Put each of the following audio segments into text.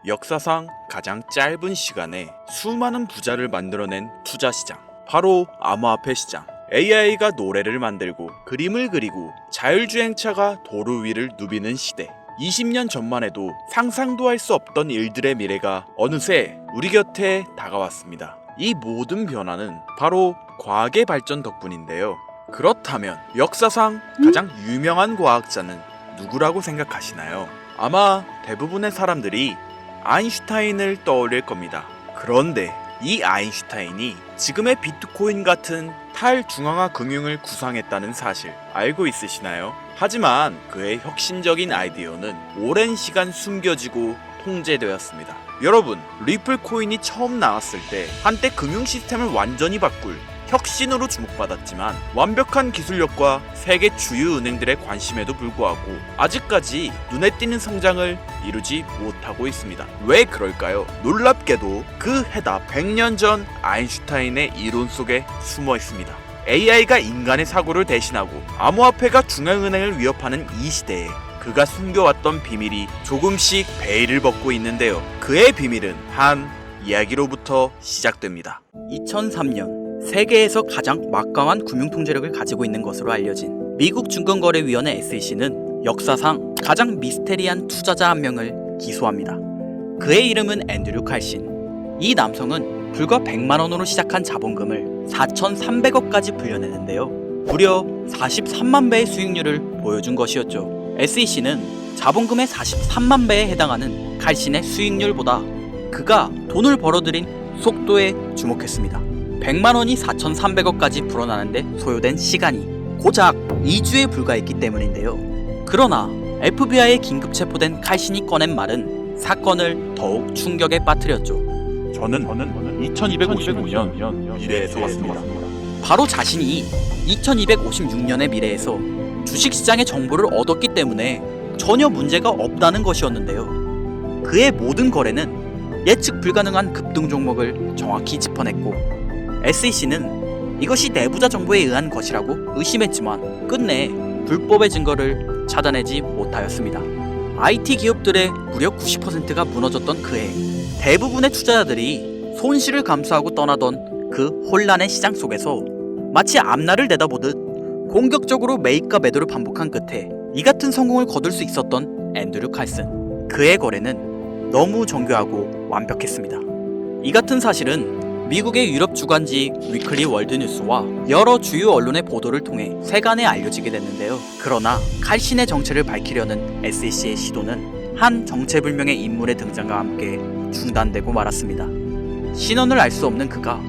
역사상 가장 짧은 시간에 수많은 부자를 만들어낸 투자시장, 바로 암호화폐 시장. AI가 노래를 만들고 그림을 그리고 자율주행차가 도로 위를 누비는 시대. 20년 전만 해도 상상도 할 수 없던 일들의 미래가 어느새 우리 곁에 다가왔습니다. 이 모든 변화는 바로 과학의 발전 덕분인데요. 그렇다면 역사상 가장 유명한 과학자는 누구라고 생각하시나요? 아마 대부분의 사람들이 아인슈타인을 떠올릴 겁니다. 그런데 이 아인슈타인이 지금의 비트코인 같은 탈중앙화 금융을 구상했다는 사실 알고 있으시나요? 하지만 그의 혁신적인 아이디어는 오랜 시간 숨겨지고 통제되었습니다. 여러분, 리플 코인이 처음 나왔을 때 한때 금융 시스템을 완전히 바꿀 혁신으로 주목받았지만 완벽한 기술력과 세계 주요 은행들의 관심에도 불구하고 아직까지 눈에 띄는 성장을 이루지 못하고 있습니다. 왜 그럴까요? 놀랍게도 그 해답 100년 전 아인슈타인의 이론 속에 숨어 있습니다. AI가 인간의 사고를 대신하고 암호화폐가 중앙은행을 위협하는 이 시대에 그가 숨겨왔던 비밀이 조금씩 베일을 벗고 있는데요. 그의 비밀은 한 이야기로부터 시작됩니다. 2003년 세계에서 가장 막강한 금융통제력을 가지고 있는 것으로 알려진 미국 증권거래위원회 SEC는 역사상 가장 미스테리한 투자자 한 명을 기소합니다. 그의 이름은 앤드류 칼신. 이 남성은 불과 100만 원으로 시작한 자본금을 4,300억까지 불려내는데요. 무려 43만 배의 수익률을 보여준 것이었죠. SEC는 자본금의 43만 배에 해당하는 칼신의 수익률보다 그가 돈을 벌어들인 속도에 주목했습니다. 100만 원이 4,300억까지 불어나는데 소요된 시간이 고작 2주에 불과했기 때문인데요. 그러나 FBI에 긴급 체포된 칼신이 꺼낸 말은 사건을 더욱 충격에 빠뜨렸죠. 저는 2256년 미래에서 왔습니다. 바로 자신이 2256년의 미래에서 주식시장의 정보를 얻었기 때문에 전혀 문제가 없다는 것이었는데요. 그의 모든 거래는 예측 불가능한 급등 종목을 정확히 짚어냈고 SEC는 이것이 내부자 정보에 의한 것이라고 의심했지만 끝내 불법의 증거를 찾아내지 못하였습니다. IT 기업들의 무려 90%가 무너졌던 그해 대부분의 투자자들이 손실을 감수하고 떠나던 그 혼란의 시장 속에서 마치 앞날을 내다보듯 공격적으로 매입과 매도를 반복한 끝에 이 같은 성공을 거둘 수 있었던 앤드류 칼슨. 그의 거래는 너무 정교하고 완벽했습니다. 이 같은 사실은 미국의 유럽 주간지 위클리 월드뉴스와 여러 주요 언론의 보도를 통해 세간에 알려지게 됐는데요. 그러나 칼신의 정체를 밝히려는 SEC의 시도는 한 정체불명의 인물의 등장과 함께 중단되고 말았습니다. 신원을 알 수 없는 그가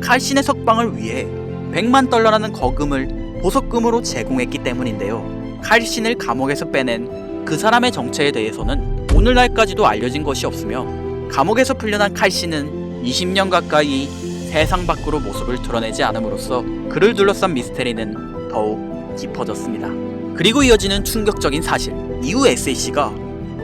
칼신의 석방을 위해 100만 달러라는 거금을 보석금으로 제공했기 때문인데요. 칼신을 감옥에서 빼낸 그 사람의 정체에 대해서는 오늘날까지도 알려진 것이 없으며 감옥에서 풀려난 칼신은 20년 가까이 세상 밖으로 모습을 드러내지 않음으로써 그를 둘러싼 미스테리는 더욱 깊어졌습니다. 그리고 이어지는 충격적인 사실, 이후 SEC가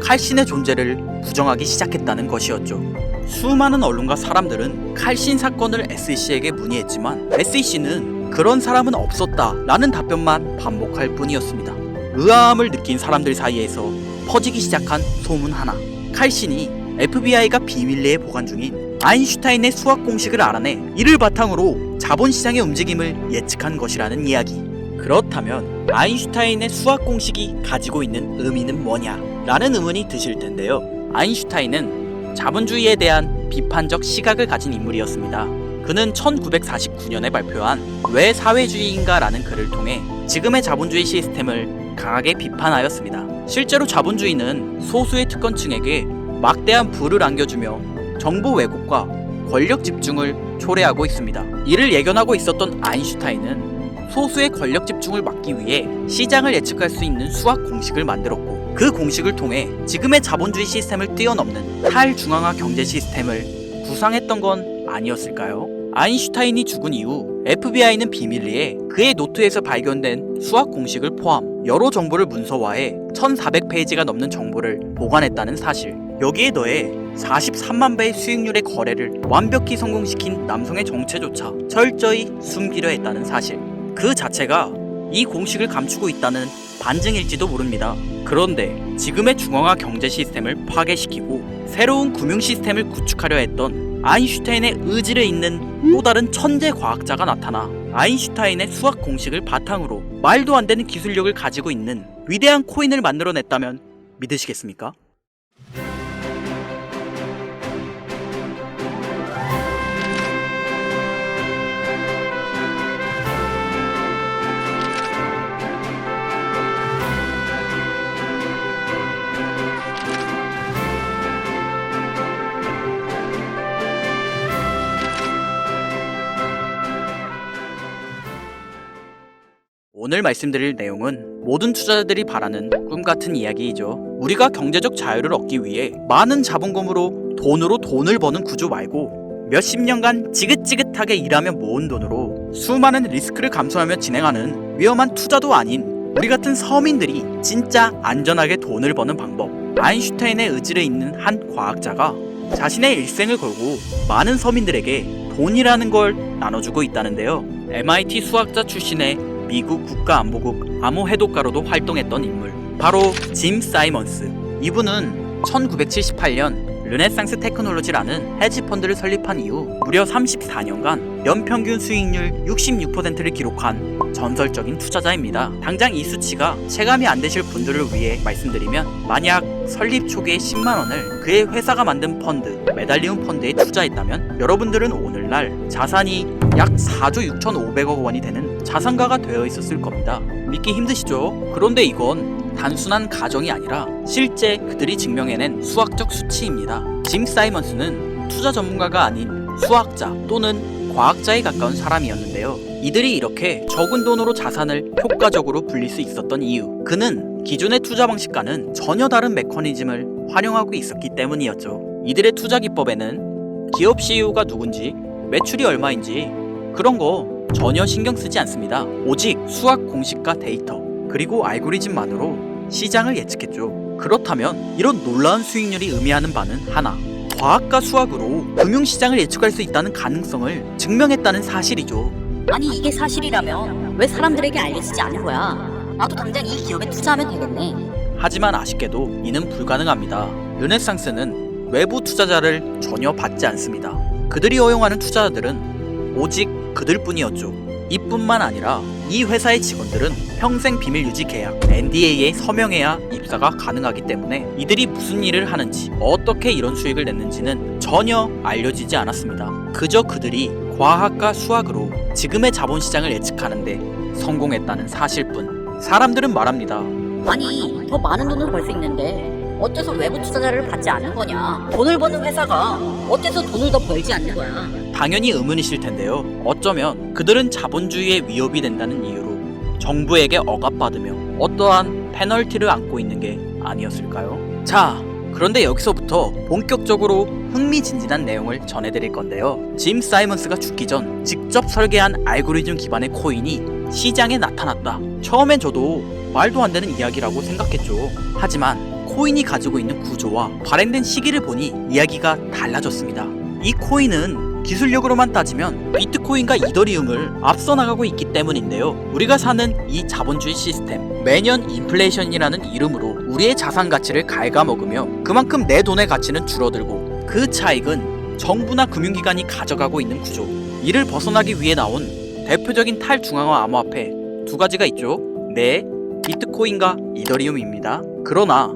칼신의 존재를 부정하기 시작했다는 것이었죠. 수많은 언론과 사람들은 칼신 사건을 SEC에게 문의했지만 SEC는 그런 사람은 없었다 라는 답변만 반복할 뿐이었습니다. 의아함을 느낀 사람들 사이에서 퍼지기 시작한 소문 하나, 칼신이 FBI가 비밀리에 보관 중인 아인슈타인의 수학 공식을 알아내 이를 바탕으로 자본시장의 움직임을 예측한 것이라는 이야기. 그렇다면 아인슈타인의 수학 공식이 가지고 있는 의미는 뭐냐? 라는 의문이 드실 텐데요. 아인슈타인은 자본주의에 대한 비판적 시각을 가진 인물이었습니다. 그는 1949년에 발표한 왜 사회주의인가 라는 글을 통해 지금의 자본주의 시스템을 강하게 비판하였습니다. 실제로 자본주의는 소수의 특권층에게 막대한 부를 안겨주며 정보 왜곡과 권력 집중을 초래하고 있습니다. 이를 예견하고 있었던 아인슈타인은 소수의 권력 집중을 막기 위해 시장을 예측할 수 있는 수학 공식을 만들었고 그 공식을 통해 지금의 자본주의 시스템을 뛰어넘는 탈중앙화 경제 시스템을 구상했던 건 아니었을까요? 아인슈타인이 죽은 이후 FBI는 비밀리에 그의 노트에서 발견된 수학 공식을 포함 여러 정보를 문서화해 1400페이지가 넘는 정보를 보관했다는 사실, 여기에 더해 43만 배의 수익률의 거래를 완벽히 성공시킨 남성의 정체조차 철저히 숨기려 했다는 사실, 그 자체가 이 공식을 감추고 있다는 반증일지도 모릅니다. 그런데 지금의 중앙화 경제 시스템을 파괴시키고 새로운 금융 시스템을 구축하려 했던 아인슈타인의 의지를 잇는 또 다른 천재 과학자가 나타나 아인슈타인의 수학 공식을 바탕으로 말도 안 되는 기술력을 가지고 있는 위대한 코인을 만들어냈다면 믿으시겠습니까? 오늘 말씀드릴 내용은 모든 투자자들이 바라는 꿈같은 이야기이죠. 우리가 경제적 자유를 얻기 위해 많은 자본금으로 돈으로 돈을 버는 구조 말고 몇십 년간 지긋지긋하게 일하며 모은 돈으로 수많은 리스크를 감수하며 진행하는 위험한 투자도 아닌 우리 같은 서민들이 진짜 안전하게 돈을 버는 방법. 아인슈타인의 의지를 잇는 한 과학자가 자신의 일생을 걸고 많은 서민들에게 돈이라는 걸 나눠주고 있다는데요. MIT 수학자 출신의 미국 국가안보국 암호해독가로도 활동했던 인물, 바로 짐 사이먼스. 이분은 1978년 르네상스 테크놀로지라는 헤지펀드를 설립한 이후 무려 34년간 연평균 수익률 66%를 기록한 전설적인 투자자입니다. 당장 이 수치가 체감이 안 되실 분들을 위해 말씀드리면, 만약 설립 초기에 10만원을 그의 회사가 만든 펀드, 메달리움 펀드에 투자했다면 여러분들은 오늘날 자산이 약 4조 6,500억 원이 되는 자산가가 되어 있었을 겁니다. 믿기 힘드시죠? 그런데 이건 단순한 가정이 아니라 실제 그들이 증명해낸 수학적 수치입니다. 짐 사이먼스는 투자 전문가가 아닌 수학자 또는 과학자에 가까운 사람이었는데요. 이들이 이렇게 적은 돈으로 자산을 효과적으로 불릴 수 있었던 이유, 그는 기존의 투자 방식과는 전혀 다른 메커니즘을 활용하고 있었기 때문이었죠. 이들의 투자 기법에는 기업 CEO가 누군지, 매출이 얼마인지 그런 거 전혀 신경 쓰지 않습니다. 오직 수학 공식과 데이터 그리고 알고리즘만으로 시장을 예측했죠. 그렇다면 이런 놀라운 수익률이 의미하는 바는 하나, 과학과 수학으로 금융시장을 예측할 수 있다는 가능성을 증명했다는 사실이죠. 아니 이게 사실이라면 왜 사람들에게 알려지지 않은 거야? 나도 당장 이 기업에 투자하면 되겠네. 하지만 아쉽게도 이는 불가능합니다. 르네상스는 외부 투자자를 전혀 받지 않습니다. 그들이 허용하는 투자자들은 오직 그들뿐이었죠. 이뿐만 아니라 이 회사의 직원들은 평생 비밀 유지 계약 NDA에 서명해야 입사가 가능하기 때문에 이들이 무슨 일을 하는지, 어떻게 이런 수익을 냈는지는 전혀 알려지지 않았습니다. 그저 그들이 과학과 수학으로 지금의 자본시장을 예측하는데 성공했다는 사실뿐. 사람들은 말합니다. 아니 더 많은 돈을 벌 수 있는데 어째서 외부 투자자를 받지 않는 거냐? 돈을 버는 회사가 어째서 돈을 더 벌지 않는 거야? 당연히 의문이실 텐데요. 어쩌면 그들은 자본주의의 위협이 된다는 이유로 정부에게 억압받으며 어떠한 페널티를 안고 있는 게 아니었을까요? 자, 그런데 여기서부터 본격적으로 흥미진진한 내용을 전해드릴 건데요. 짐 사이먼스가 죽기 전 직접 설계한 알고리즘 기반의 코인이 시장에 나타났다. 처음엔 저도 말도 안 되는 이야기라고 생각했죠. 하지만 코인이 가지고 있는 구조와 발행된 시기를 보니 이야기가 달라졌습니다. 이 코인은 기술력으로만 따지면 비트코인과 이더리움을 앞서 나가고 있기 때문인데요. 우리가 사는 이 자본주의 시스템, 매년 인플레이션이라는 이름으로 우리의 자산 가치를 갉아먹으며 그만큼 내 돈의 가치는 줄어들고 그 차익은 정부나 금융기관이 가져가고 있는 구조. 이를 벗어나기 위해 나온 대표적인 탈중앙화 암호화폐 두 가지가 있죠. 네, 비트코인과 이더리움입니다. 그러나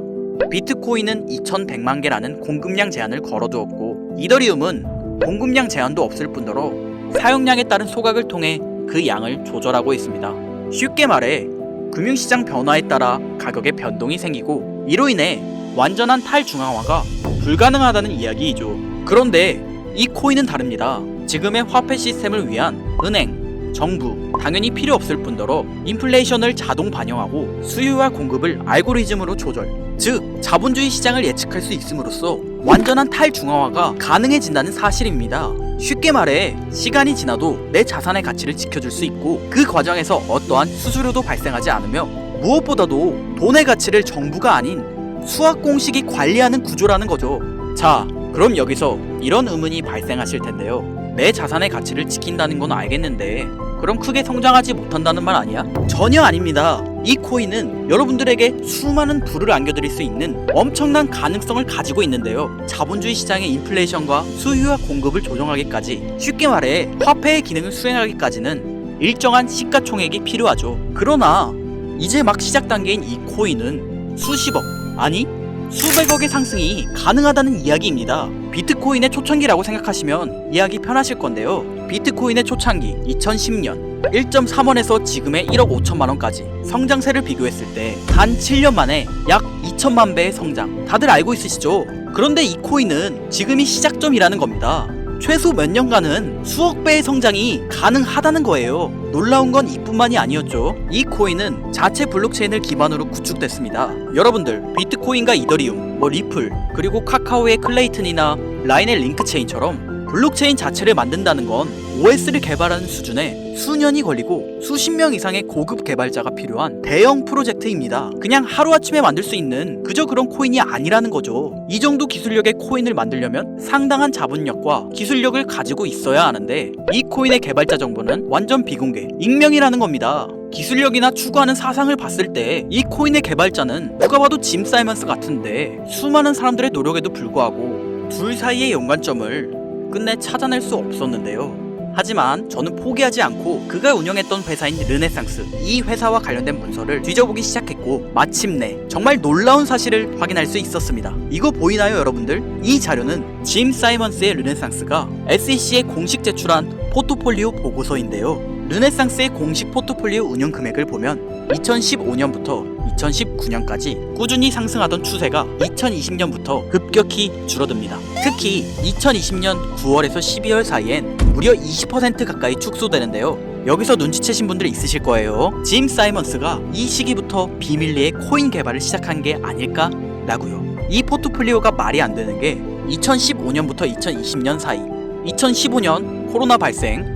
비트코인은 2100만 개라는 공급량 제한을 걸어두었고 이더리움은 공급량 제한도 없을 뿐더러 사용량에 따른 소각을 통해 그 양을 조절하고 있습니다. 쉽게 말해 금융시장 변화에 따라 가격에 변동이 생기고 이로 인해 완전한 탈중앙화가 불가능하다는 이야기이죠. 그런데 이 코인은 다릅니다. 지금의 화폐 시스템을 위한 은행, 정부, 당연히 필요 없을 뿐더러 인플레이션을 자동 반영하고 수요와 공급을 알고리즘으로 조절, 즉 자본주의 시장을 예측할 수 있음으로써 완전한 탈중앙화가 가능해진다는 사실입니다. 쉽게 말해 시간이 지나도 내 자산의 가치를 지켜줄 수 있고 그 과정에서 어떠한 수수료도 발생하지 않으며 무엇보다도 돈의 가치를 정부가 아닌 수학 공식이 관리하는 구조라는 거죠. 자, 그럼 여기서 이런 의문이 발생하실 텐데요. 내 자산의 가치를 지킨다는 건 알겠는데 그럼 크게 성장하지 못한다는 말 아니야? 전혀 아닙니다. 이 코인은 여러분들에게 수많은 부를 안겨드릴 수 있는 엄청난 가능성을 가지고 있는데요. 자본주의 시장의 인플레이션과 수요와 공급을 조정하기까지, 쉽게 말해 화폐의 기능을 수행하기까지는 일정한 시가총액이 필요하죠. 그러나 이제 막 시작 단계인 이 코인은 수십억, 아니 수백억의 상승이 가능하다는 이야기입니다. 비트코인의 초창기라고 생각하시면 이해하기 편하실 건데요. 비트코인의 초창기 2010년 1.3원에서 지금의 1억 5천만 원까지 성장세를 비교했을 때 단 7년 만에 약 2천만 배의 성장, 다들 알고 있으시죠? 그런데 이 코인은 지금이 시작점이라는 겁니다. 최소 몇 년간은 수억 배의 성장이 가능하다는 거예요. 놀라운 건 이뿐만이 아니었죠. 이 코인은 자체 블록체인을 기반으로 구축됐습니다. 여러분들 비트코인과 이더리움, 리플, 그리고 카카오의 클레이튼이나 라인의 링크체인처럼 블록체인 자체를 만든다는 건 OS를 개발하는 수준에 수년이 걸리고 수십 명 이상의 고급 개발자가 필요한 대형 프로젝트입니다. 그냥 하루아침에 만들 수 있는 그저 그런 코인이 아니라는 거죠. 이 정도 기술력의 코인을 만들려면 상당한 자본력과 기술력을 가지고 있어야 하는데, 이 코인의 개발자 정보는 완전 비공개, 익명이라는 겁니다. 기술력이나 추구하는 사상을 봤을 때 이 코인의 개발자는 누가 봐도 짐 사이먼스 같은데, 수많은 사람들의 노력에도 불구하고 둘 사이의 연관점을 끝내 찾아낼 수 없었는데요. 하지만 저는 포기하지 않고 그가 운영했던 회사인 르네상스, 이 회사와 관련된 문서를 뒤져보기 시작했고 마침내 정말 놀라운 사실을 확인할 수 있었습니다. 이거 보이나요 여러분들? 이 자료는 짐 사이먼스의 르네상스가 SEC에 공식 제출한 포트폴리오 보고서인데요. 르네상스의 공식 포트폴리오 운영 금액을 보면 2015년부터 2019년까지 꾸준히 상승하던 추세가 2020년부터 급격히 줄어듭니다. 특히 2020년 9월에서 12월 사이엔 무려 20% 가까이 축소되는데요. 여기서 눈치채신 분들이 있으실 거예요. 짐 사이먼스가 이 시기부터 비밀리에 코인 개발을 시작한 게 아닐까라고요. 이 포트폴리오가 말이 안 되는 게 2015년부터 2020년 사이, 2015년 코로나 발생,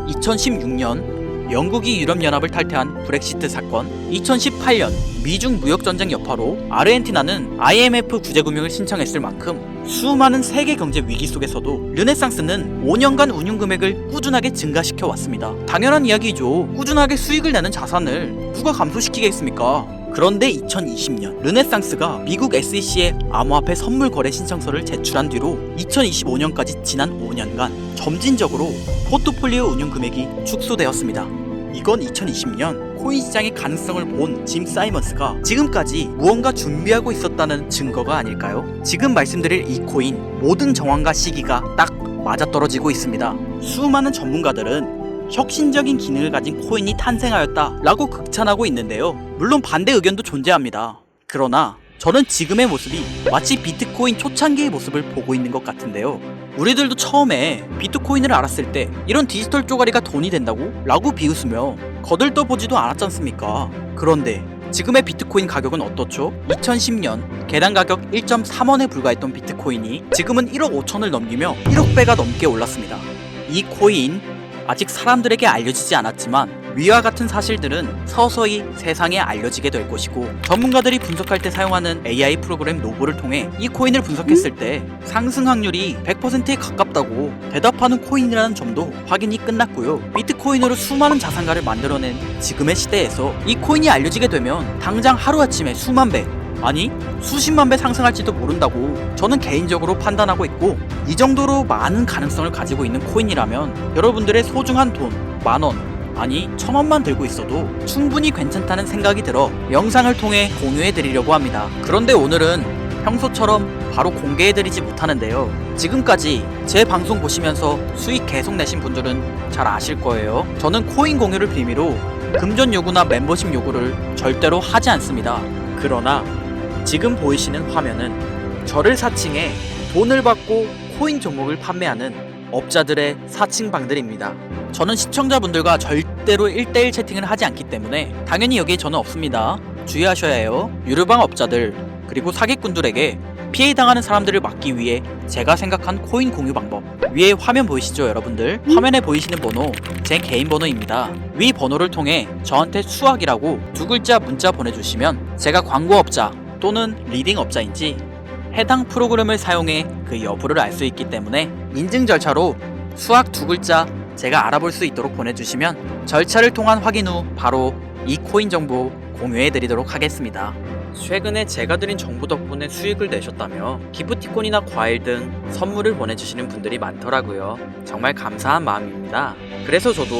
2016년 영국이 유럽연합을 탈퇴한 브렉시트 사건, 2018년 미중 무역전쟁 여파로 아르헨티나는 IMF 구제금융을 신청했을 만큼 수많은 세계 경제 위기 속에서도 르네상스는 5년간 운용금액을 꾸준하게 증가시켜 왔습니다. 당연한 이야기죠. 꾸준하게 수익을 내는 자산을 누가 감소시키겠습니까? 그런데 2020년 르네상스가 미국 SEC에 암호화폐 선물 거래 신청서를 제출한 뒤로 2025년까지 지난 5년간 점진적으로 포트폴리오 운용 금액이 축소되었습니다. 이건 2020년 코인 시장의 가능성을 본 짐 사이먼스가 지금까지 무언가 준비하고 있었다는 증거가 아닐까요? 지금 말씀드릴 이 코인, 모든 정황과 시기가 딱 맞아떨어지고 있습니다. 수많은 전문가들은 혁신적인 기능을 가진 코인이 탄생하였다 라고 극찬하고 있는데요. 물론 반대 의견도 존재합니다. 그러나 저는 지금의 모습이 마치 비트코인 초창기의 모습을 보고 있는 것 같은데요. 우리들도 처음에 비트코인을 알았을 때 이런 디지털 쪼가리가 돈이 된다고? 라고 비웃으며 거들떠보지도 않았지 않습니까? 그런데 지금의 비트코인 가격은 어떻죠? 2010년 개당 가격 1.3원에 불과했던 비트코인이 지금은 1억 5천을 넘기며 1억 배가 넘게 올랐습니다. 이 코인 아직 사람들에게 알려지지 않았지만 위와 같은 사실들은 서서히 세상에 알려지게 될 것이고, 전문가들이 분석할 때 사용하는 AI 프로그램 노보를 통해 이 코인을 분석했을 때 상승 확률이 100%에 가깝다고 대답하는 코인이라는 점도 확인이 끝났고요. 비트코인으로 수많은 자산가를 만들어낸 지금의 시대에서 이 코인이 알려지게 되면 당장 하루아침에 수만 배, 아니 수십만 배 상승할지도 모른다고 저는 개인적으로 판단하고 있고, 이 정도로 많은 가능성을 가지고 있는 코인이라면 여러분들의 소중한 돈, 만원, 아니 1,000원만 들고 있어도 충분히 괜찮다는 생각이 들어 영상을 통해 공유해드리려고 합니다. 그런데 오늘은 평소처럼 바로 공개해드리지 못하는데요. 지금까지 제 방송 보시면서 수익 계속 내신 분들은 잘 아실 거예요. 저는 코인 공유를 빌미로 금전 요구나 멤버십 요구를 절대로 하지 않습니다. 그러나 지금 보이시는 화면은 저를 사칭해 돈을 받고 코인 종목을 판매하는 업자들의 사칭방들입니다. 저는 시청자분들과 절대로 1대1 채팅을 하지 않기 때문에 당연히 여기에 저는 없습니다. 주의하셔야 해요. 유료방 업자들 그리고 사기꾼들에게 피해당하는 사람들을 막기 위해 제가 생각한 코인 공유 방법, 위에 화면 보이시죠 여러분들? 화면에 보이시는 번호 제 개인 번호입니다. 위 번호를 통해 저한테 수학이라고 2글자 문자 보내주시면 제가 광고업자 또는 리딩업자인지 해당 프로그램을 사용해 그 여부를 알 수 있기 때문에 인증 절차로 수학 2글자 제가 알아볼 수 있도록 보내주시면 절차를 통한 확인 후 바로 이 코인 정보 공유해드리도록 하겠습니다. 최근에 제가 드린 정보 덕분에 수익을 내셨다며 기프티콘이나 과일 등 선물을 보내주시는 분들이 많더라고요. 정말 감사한 마음입니다. 그래서 저도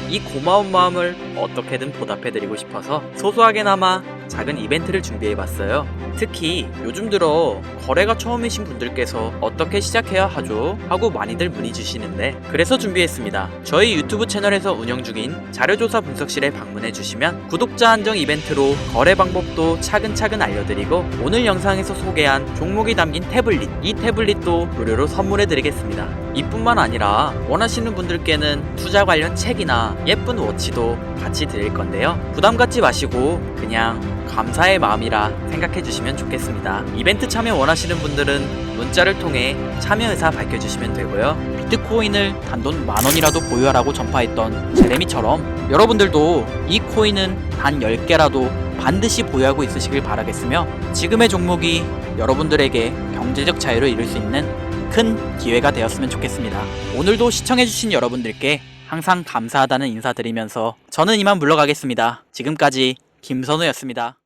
이 고마운 마음을 어떻게든 보답해드리고 싶어서 소소하게나마 작은 이벤트를 준비해봤어요. 특히 요즘 들어 거래가 처음이신 분들께서 어떻게 시작해야 하죠? 하고 많이들 문의 주시는데 그래서 준비했습니다. 저희 유튜브 채널에서 운영 중인 자료조사 분석실에 방문해 주시면 구독자 한정 이벤트로 거래 방법도 차근차근 알려드리고 오늘 영상에서 소개한 종목이 담긴 태블릿, 이 태블릿도 무료로 선물해 드리겠습니다. 이뿐만 아니라 원하시는 분들께는 투자 관련 책이나 예쁜 워치도 같이 드릴 건데요. 부담 갖지 마시고 그냥 감사의 마음이라 생각해 주시면 좋겠습니다. 이벤트 참여 원하시는 분들은 문자를 통해 참여 의사 밝혀주시면 되고요. 비트코인을 단돈 10,000원이라도 보유하라고 전파했던 제레미처럼 여러분들도 이 코인은 단 10개라도 반드시 보유하고 있으시길 바라겠으며 지금의 종목이 여러분들에게 경제적 자유를 이룰 수 있는 큰 기회가 되었으면 좋겠습니다. 오늘도 시청해주신 여러분들께 항상 감사하다는 인사드리면서 저는 이만 물러가겠습니다. 지금까지 김선우였습니다.